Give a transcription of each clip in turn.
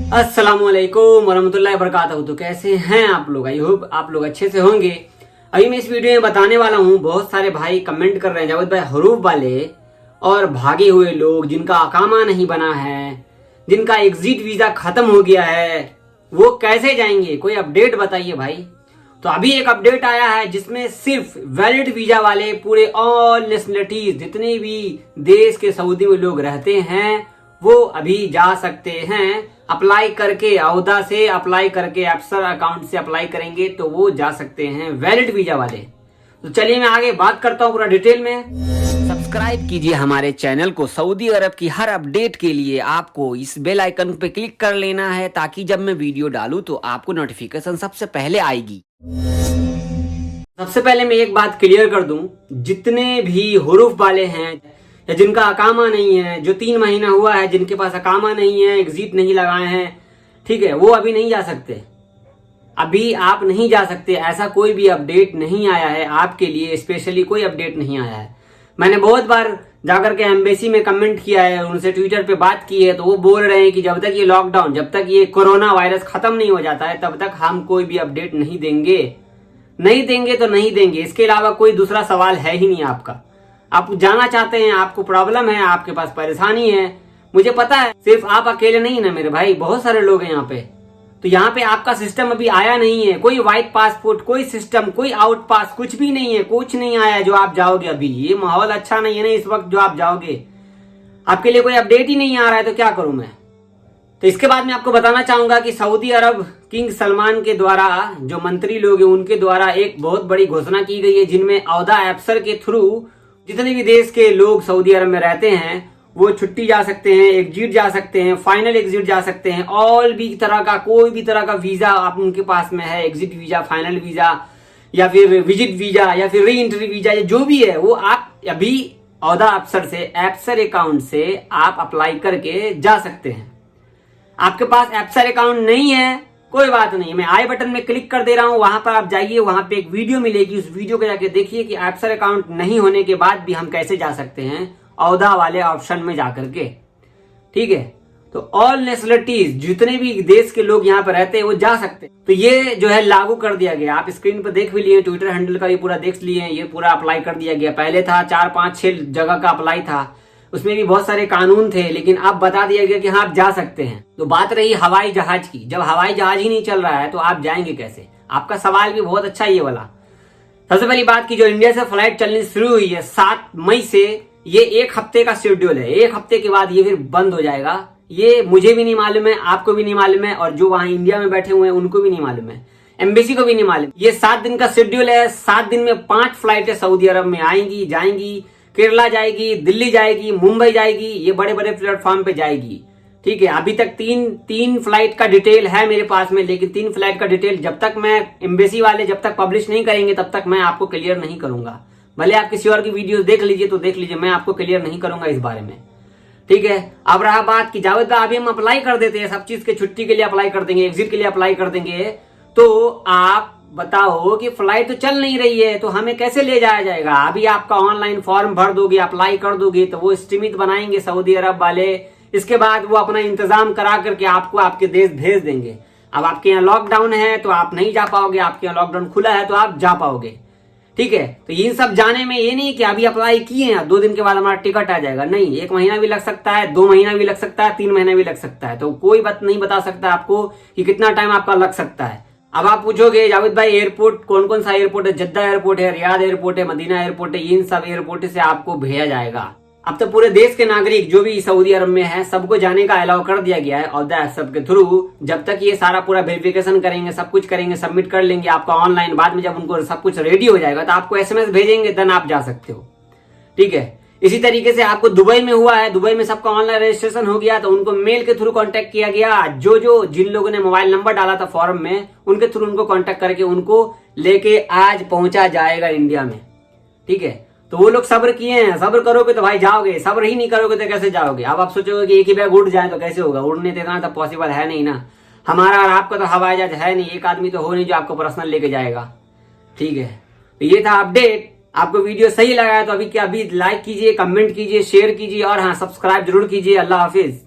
अस्सलामुअलैकुम वरहमतुल्लाहि वबरकातुहू। तो कैसे हैं आप लोग? आई होप आप लोग अच्छे से होंगे। अभी मैं इस वीडियो में बताने वाला हूँ, बहुत सारे भाई कमेंट कर रहे हैं जावेद भाई हरूफ वाले और भागे हुए लोग जिनका अकामा नहीं बना है, जिनका एग्जिट वीजा खत्म हो गया है, वो कैसे जाएंगे? कोई अपडेट बताइए भाई। तो अभी एक अपडेट आया है जिसमें सिर्फ वैलिड वीजा वाले पूरे ऑल नेशनलिटीज जितने भी देश के सऊदी में लोग रहते हैं वो अभी जा सकते हैं। अप्लाई करके औदा से अप्लाई करके अफसर अकाउंट से अप्लाई करेंगे तो वो जा सकते हैं वैलिड वीजा वाले। तो चलिए मैं आगे बात करता हूँ पूरा डिटेल में। सब्सक्राइब कीजिए हमारे चैनल को। सऊदी अरब की हर अपडेट के लिए आपको इस बेल आइकन पे क्लिक कर लेना है ताकि जब मैं वीडियो डालूं तो आपको नोटिफिकेशन सबसे पहले आएगी। सबसे पहले मैं एक बात क्लियर कर दूं, जितने भी हुरूफ वाले हैं या जिनका अकामा नहीं है, जो 3 महीना हुआ है, जिनके पास अकामा नहीं है, एग्जिट नहीं लगाए हैं, ठीक है, वो अभी नहीं जा सकते। अभी आप नहीं जा सकते। ऐसा कोई भी अपडेट नहीं आया है आपके लिए, स्पेशली कोई अपडेट नहीं आया है। मैंने बहुत बार जाकर के एम्बेसी में कमेंट किया है, उनसे ट्विटर पे बात की है, तो वो बोल रहे हैं कि जब तक ये लॉकडाउन, जब तक ये कोरोना वायरस खत्म नहीं हो जाता है तब तक हम कोई भी अपडेट नहीं देंगे। नहीं देंगे तो नहीं देंगे, इसके अलावा कोई दूसरा सवाल है ही नहीं आपका। आप जाना चाहते हैं, आपको प्रॉब्लम है, आपके पास परेशानी है, मुझे पता है। सिर्फ आप अकेले नहीं ना मेरे भाई, बहुत सारे लोग हैं यहाँ पे। तो यहाँ पे आपका सिस्टम अभी आया नहीं है, कोई व्हाइट पासपोर्ट, कोई सिस्टम, कोई आउट पास, कुछ भी नहीं है, कुछ नहीं आया जो आप जाओगे। अभी ये माहौल अच्छा नहीं है ना इस वक्त जो आप जाओगे, आपके लिए कोई अपडेट ही नहीं आ रहा है तो क्या करूं मैं। तो इसके बाद मैं आपको बताना चाहूंगा कि सऊदी अरब किंग सलमान के द्वारा जो मंत्री लोग हैं उनके द्वारा एक बहुत बड़ी घोषणा की गई है, जिनमें औदा अफसर के थ्रू जितने भी देश के लोग सऊदी अरब में रहते हैं वो छुट्टी जा सकते हैं, एग्जिट जा सकते हैं, फाइनल एग्जिट जा सकते हैं। ऑल भी तरह का कोई भी तरह का वीजा आप उनके पास में है, एग्जिट वीजा, फाइनल वीजा या फिर विजिट वीजा या फिर री एंट्री वीजा, जो भी है वो आप अभी औदा अफसर से, अफसर अकाउंट से आप अप्लाई करके जा सकते हैं। आपके पास अफसर अकाउंट नहीं है, कोई बात नहीं, मैं आई बटन में क्लिक कर दे रहा हूं, वहां पर आप जाइए, वहां पे एक वीडियो मिलेगी, उस वीडियो को जाके देखिए कि अफसर अकाउंट नहीं होने के बाद भी हम कैसे जा सकते हैं औदा वाले ऑप्शन में जाकर के। ठीक है, तो ऑल नेशनलिटीज जितने भी देश के लोग यहाँ पर रहते हैं वो जा सकते हैं। तो ये जो है लागू कर दिया गया, आप स्क्रीन पर देख भी लिए, ट्विटर हैंडल का ये पूरा देख लिए, ये पूरा अप्लाई कर दिया गया। पहले था 4, 5, 6 जगह का अप्लाई था, उसमें भी बहुत सारे कानून थे, लेकिन अब बता दिया गया कि हाँ आप जा सकते हैं। तो बात रही हवाई जहाज की, जब हवाई जहाज ही नहीं चल रहा है तो आप जाएंगे कैसे? आपका सवाल भी बहुत अच्छा ये वाला। सबसे पहली बात की जो इंडिया से फ्लाइट चलनी शुरू हुई है 7 मई से, ये 1 हफ्ते का शेड्यूल है। 1 हफ्ते के बाद ये फिर बंद हो जाएगा। ये मुझे भी नहीं मालूम है, आपको भी नहीं मालूम है, और जो वहां इंडिया में बैठे हुए हैं उनको भी नहीं मालूम है, एम्बेसी को भी नहीं मालूम। ये 7 दिन का शेड्यूल है। 7 दिन में 5 फ्लाइटें सऊदी अरब में आएंगी, जाएंगी, केरला जाएगी, दिल्ली जाएगी, मुंबई जाएगी, ये बड़े बड़े प्लेटफॉर्म पे जाएगी। ठीक है, अभी तक तीन फ्लाइट का डिटेल है मेरे पास में, लेकिन 3 फ्लाइट का डिटेल जब तक मैं एम्बेसी वाले जब तक पब्लिश नहीं करेंगे तब तक मैं आपको क्लियर नहीं करूंगा। भले आप किसी और की वीडियो देख लीजिए तो देख लीजिए, मैं आपको क्लियर नहीं करूंगा इस बारे में। ठीक है, अब रहा बात कि जावेद भाई अभी हम अप्लाई कर देते हैं सब चीज के, छुट्टी के लिए अप्लाई कर देंगे, एग्जिट के लिए अप्लाई कर देंगे, तो आप बताओ कि फ्लाइट तो चल नहीं रही है तो हमें कैसे ले जाया जाएगा? अभी आपका ऑनलाइन फॉर्म भर दोगे, अप्लाई कर दोगे तो वो एस्टिमेट बनाएंगे सऊदी अरब वाले, इसके बाद वो अपना इंतजाम करा करके आपको आपके देश भेज देंगे। अब आपके यहाँ लॉकडाउन है तो आप नहीं जा पाओगे, आपके यहाँ लॉकडाउन खुला है तो आप जा पाओगे। ठीक है, तो इन सब जाने में ये नहीं कि अभी अप्लाई किए हैं 2 दिन के बाद हमारा टिकट आ जाएगा, नहीं, 1 महीना भी लग सकता है, 2 महीना भी लग सकता है, 3 महीना भी लग सकता है। तो कोई बात नहीं बता सकता आपको कि कितना टाइम आपका लग सकता है। अब आप पूछोगे जावेद भाई एयरपोर्ट कौन कौन सा एयरपोर्ट है? जद्दा एयरपोर्ट है, रियाद एयरपोर्ट है, मदीना एयरपोर्ट है, इन सब एयरपोर्ट से आपको भेजा जाएगा। अब तो पूरे देश के नागरिक जो भी सऊदी अरब में है सबको जाने का अलाउ कर दिया गया है औदा अफसर के थ्रू। जब तक ये सारा पूरा वेरिफिकेशन करेंगे, सब कुछ करेंगे, सबमिट कर लेंगे आपका ऑनलाइन, बाद में जब उनको सब कुछ रेडी हो जाएगा तो आपको SMS भेजेंगे, देन आप जा सकते हो। ठीक है, इसी तरीके से आपको दुबई में हुआ है, दुबई में सबका ऑनलाइन रजिस्ट्रेशन हो गया तो उनको मेल के थ्रू कांटेक्ट किया गया। जिन लोगों ने मोबाइल नंबर डाला था फॉर्म में उनके थ्रू उनको कांटेक्ट करके उनको लेके आज पहुंचा जाएगा इंडिया में। ठीक है, तो वो लोग सब्र किए हैं, सब्र करोगे तो भाई जाओगे, सब्र ही नहीं करोगे तो कैसे जाओगे? अब आप सोचोगे कि एक ही बैग उड़ जाए तो कैसे होगा? उड़ने देना तो पॉसिबल है नहीं ना। हमारा और आपका तो हवाई जहाज है नहीं, एक आदमी तो हो नहीं जो आपको पर्सनल लेके जाएगा। ठीक है, तो ये था अपडेट। आपको वीडियो सही लगा है तो अभी लाइक कीजिए, कमेंट कीजिए, शेयर कीजिए और हाँ सब्सक्राइब जरूर कीजिए। अल्लाह हाफिज।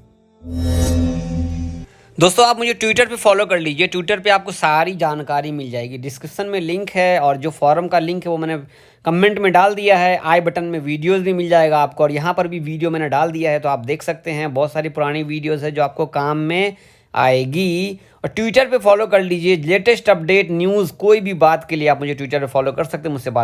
दोस्तों आप मुझे ट्विटर पे फॉलो कर लीजिए, ट्विटर पे आपको सारी जानकारी मिल जाएगी। डिस्क्रिप्शन में लिंक है और जो फॉरम का लिंक है वो मैंने कमेंट में डाल दिया है। आई बटन में वीडियोस भी मिल जाएगा आपको, और यहाँ पर भी वीडियो मैंने डाल दिया है, तो आप देख सकते हैं बहुत सारी पुरानी वीडियोस है जो आपको काम में आएगी। और ट्विटर पे फॉलो कर लीजिए, लेटेस्ट अपडेट न्यूज़ कोई भी बात के लिए आप मुझे ट्विटर पे फॉलो कर सकते हैं, मुझसे बात